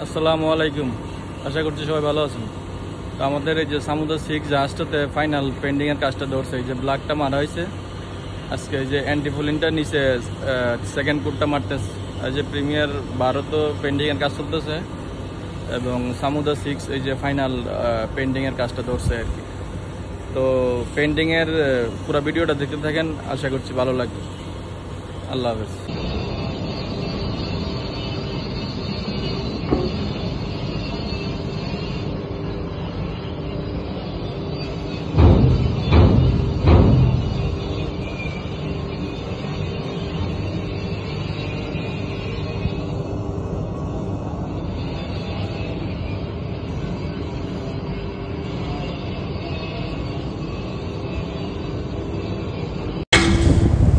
আসসালামু আলাইকুম। আশা করছি সবাই ভালো আছেন। তো আমাদের এই যে সামুদ্র 6 জাহাজটাতে ফাইনাল পেন্ডিংয়ের কাজটা ধরছে। এই যে ব্ল্যাকটা মারা হয়েছে আজকে, এই যে অ্যান্টিফুলিনটা নিচে সেকেন্ড কোটটা মারতেছে। আর যে প্রিমিয়ার 12 তো পেন্ডিংয়ের কাজ চলতেছে এবং সামুদ্র 6 এই যে ফাইনাল পেন্ডিংয়ের কাজটা ধরছে আর কি। তো পেন্ডিংয়ের পুরো ভিডিওটা দেখতে থাকেন, আশা করছি ভালো লাগবে। আল্লাহ হাফেজ।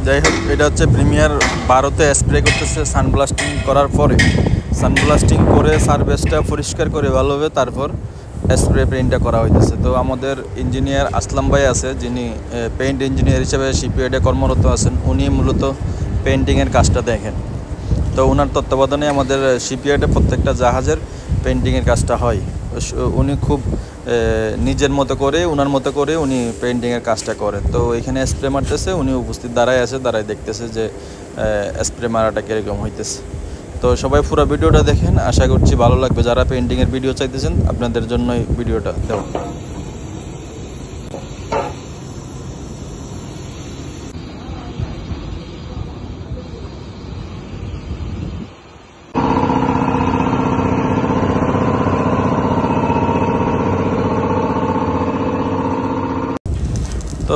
যাই হোক, এটা হচ্ছে প্রিমিয়ার 12তে স্প্রে করতেছে সানব্লাস্টিং করার পরে। সানব্লাস্টিং করে সারফেসটা পরিষ্কার করে ভালোভাবে তারপর স্প্রে পেইন্টটা করা হইতেছে। তো আমাদের ইঞ্জিনিয়ার আসলাম ভাই আছে, যিনি পেইন্ট ইঞ্জিনিয়ার হিসেবে শিপইয়ার্ডে কর্মরত আছেন। উনি মূলত পেইন্টিংয়ের কাজটা দেখেন। তো ওনার তত্ত্বাবধানে আমাদের শিপইয়ার্ডে প্রত্যেকটা জাহাজের পেইন্টিংয়ের কাজটা হয়। উনি খুব নিজের মতো করে ওনার মতো করে উনি পেইন্টিংয়ের কাজটা করেন। তো এখানে স্প্রে মারতেছে, উনি উপস্থিত দাঁড়ায় আছে, দাঁড়ায় দেখতেছে যে স্প্রে মারাটা কীরকম হইতেছে। তো সবাই পুরো ভিডিওটা দেখেন, আশা করছি ভালো লাগবে। যারা পেইন্টিংয়ের ভিডিও চাইতেছেন আপনাদের জন্যই ভিডিওটা দেওয়া।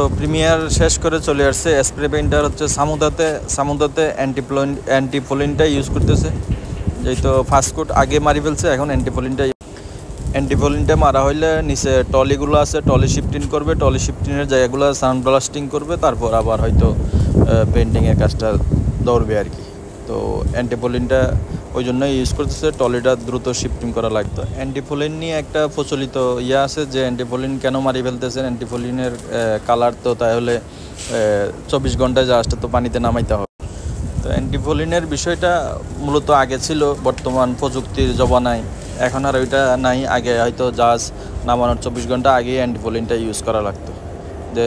তো প্রিমিয়ার শেষ করে চলে আসছে। স্প্রে পেইন্টার হচ্ছে সামুদ্রাতে অ্যান্টিফোলিনটা ইউজ করতেছে। যেহেতু ফার্স্ট কোট আগে মারি ফেলছে, এখন অ্যান্টিফোলিনটা মারা হইলে নিচে টলিগুলো আছে, টলি শিফটিং করবে, টলি শিফটিংয়ের জায়গাগুলো সাউন্ড ব্লাস্টিং করবে, তারপর আবার হয়তো পেইন্টিংয়ের কাজটা দৌড়বে আর কি। তো অ্যান্টিফোলিনটা ওই জন্যই ইউজ করতেছে, টলিটা দ্রুত শিফটিং করা লাগতো। অ্যান্টিফোলিন নিয়ে একটা প্রচলিত আছে যে অ্যান্টিফোলিন কেন মারি ফেলতেছেন, অ্যান্টিফোলিনের কালার তো তাহলে 24 ঘন্টায় জাহাজটা তো পানিতে নামাইতে হবে। তো অ্যান্টিফোলিনের বিষয়টা মূলত আগে ছিল, বর্তমান প্রযুক্তির জমানায় এখন আর ওইটা নাই। আগে হয়তো জাহাজ নামানোর 24 ঘন্টা আগেই অ্যান্টিফোলিনটা ইউজ করা লাগতো, যে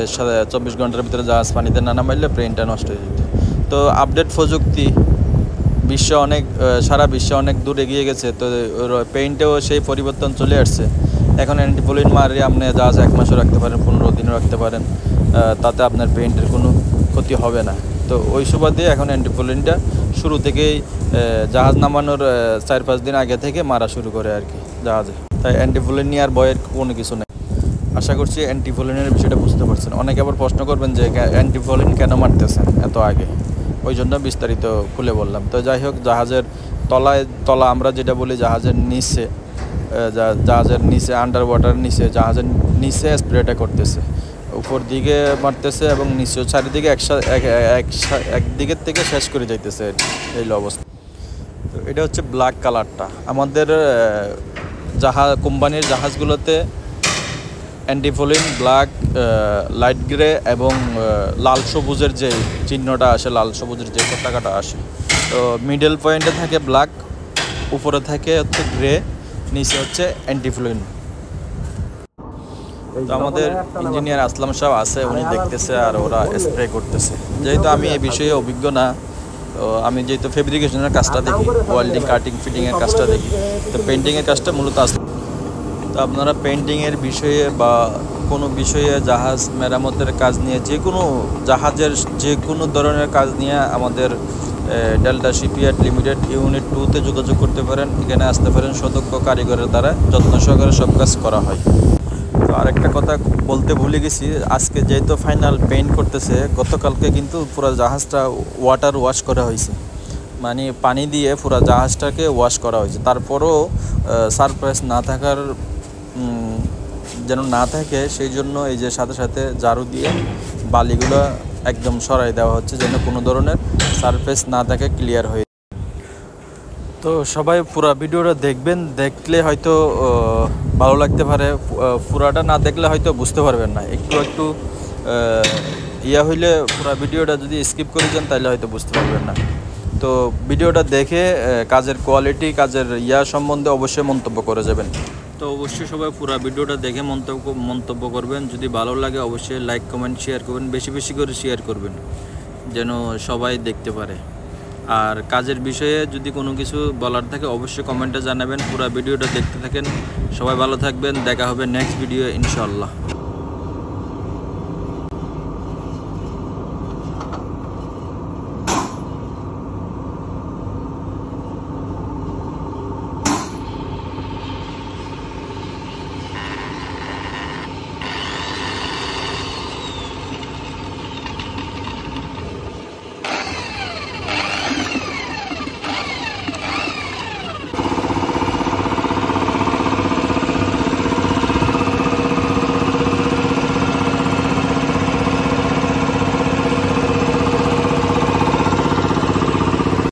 24 ঘন্টার ভিতরে জাহাজ পানিতে না নামাইলে পেইন্টটা নষ্ট হয়ে যেত। তো আপডেট প্রযুক্তি সারা বিশ্বে অনেক দূর এগিয়ে গেছে। তো পেইন্টেও সেই পরিবর্তন চলে আসছে। এখন অ্যান্টিফোলিন মারিয়ে আপনি জাহাজ 1 মাসও রাখতে পারেন, 15 দিনও রাখতে পারেন, তাতে আপনার পেইন্টের কোনো ক্ষতি হবে না। তো ওই সুবাদে এখন অ্যান্টিফোলিনটা শুরু থেকেই জাহাজ নামানোর 4-5 দিন আগে থেকে মারা শুরু করে আর কি জাহাজে। তাই অ্যান্টিফোলিন নিয়ে আর ভয়ের কোনো কিছু নেই। আশা করছি অ্যান্টিফোলিনের বিষয়টা বুঝতে পারছেন। অনেকে আবার প্রশ্ন করবেন যে অ্যান্টিফোলিন কেন মারতেছেন এত আগে, ওই জন্য বিস্তারিত খুলে বললাম। তো যাই হোক, জাহাজের তলা আমরা যেটা বলি জাহাজের নিচে আন্ডার ওয়াটার নিচে, জাহাজের নিচে স্প্রেটা করতেছে, উপর দিকে মারতেছে এবং নিচে চারিদিকে একদিকের থেকে শেষ করে যাইতেছে এই অবস্থা। তো এটা হচ্ছে ব্ল্যাক কালারটা। আমাদের কোম্পানির জাহাজগুলোতে অ্যান্টিফোলিন ব্ল্যাক, লাইট গ্রে এবং লাল সবুজের যে চিহ্নটা আসে, লাল সবুজের যে পতাকাটা আসে, তো মিডল পয়েন্টে থাকে ব্ল্যাক, উপরে থাকে হচ্ছে গ্রে, নিচে হচ্ছে অ্যান্টিফোলিন। তো আমাদের ইঞ্জিনিয়ার আসলাম সাহেব আছে, উনি দেখতেছে আর ওরা স্প্রে করতেছে। যেহেতু আমি এই বিষয়ে অভিজ্ঞ না, তো আমি যেহেতু ফেব্রিকেশনের কাজটা দেখি, ওয়েল্ডিং, কাটিং, ফিটিংয়ের কাজটা দেখি, তো পেইন্টিংয়ের কাজটা মূলত আসলাম। তো আপনারা পেইন্টিংয়ের বিষয়ে বা কোনো বিষয়ে, জাহাজ মেরামতের কাজ নিয়ে, জাহাজের যে কোনো ধরনের কাজ নিয়ে আমাদের ডেল্টা শিপইয়ার্ড লিমিটেড ইউনিট 2-তে যোগাযোগ করতে পারেন। এখানে আসতে পারেন, সুদক্ষ কারিগরের দ্বারা যত্ন সহকারে সব কাজ করা হয়। তো আরেকটা কথা বলতে ভুলে গেছি, আজকে যেহেতু ফাইনাল পেইন্ট করতেছে, গতকালকে কিন্তু পুরো জাহাজটা ওয়াটার ওয়াশ করা হয়েছে, মানে পানি দিয়ে পুরো জাহাজটাকে ওয়াশ করা হয়েছে। তারপরও সারফেস যেন না থাকে, সেই জন্য এই যে সাথে সাথে ঝাড়ু দিয়ে বালিগুলো একদম সরাই দেওয়া হচ্ছে, যেন কোনো ধরনের সারফেস না থাকে, ক্লিয়ার হয়ে। তো সবাই পুরো ভিডিওটা দেখবেন, দেখলে হয়তো ভালো লাগতে পারে। পুরাটা না দেখলে হয়তো বুঝতে পারবেন না, একটু হইলে পুরো ভিডিওটা যদি স্কিপ করে যান তাহলে হয়তো বুঝতে পারবেন না। তো ভিডিওটা দেখে কাজের কোয়ালিটি, কাজের সম্বন্ধে অবশ্যই মন্তব্য করে যাবেন। তো অবশ্যই সবাই পুরো ভিডিওটা দেখে মন্তব্য করবেন। যদি ভালো লাগে অবশ্যই লাইক, কমেন্ট, শেয়ার করবেন, বেশি বেশি করে শেয়ার করবেন যেন সবাই দেখতে পারে। আর কাজের বিষয়ে যদি কোনো কিছু বলার থাকে অবশ্যই কমেন্টে জানাবেন। পুরো ভিডিওটা দেখতে থাকেন। সবাই ভালো থাকবেন, দেখা হবে নেক্সট ভিডিও ইনশাআল্লাহ।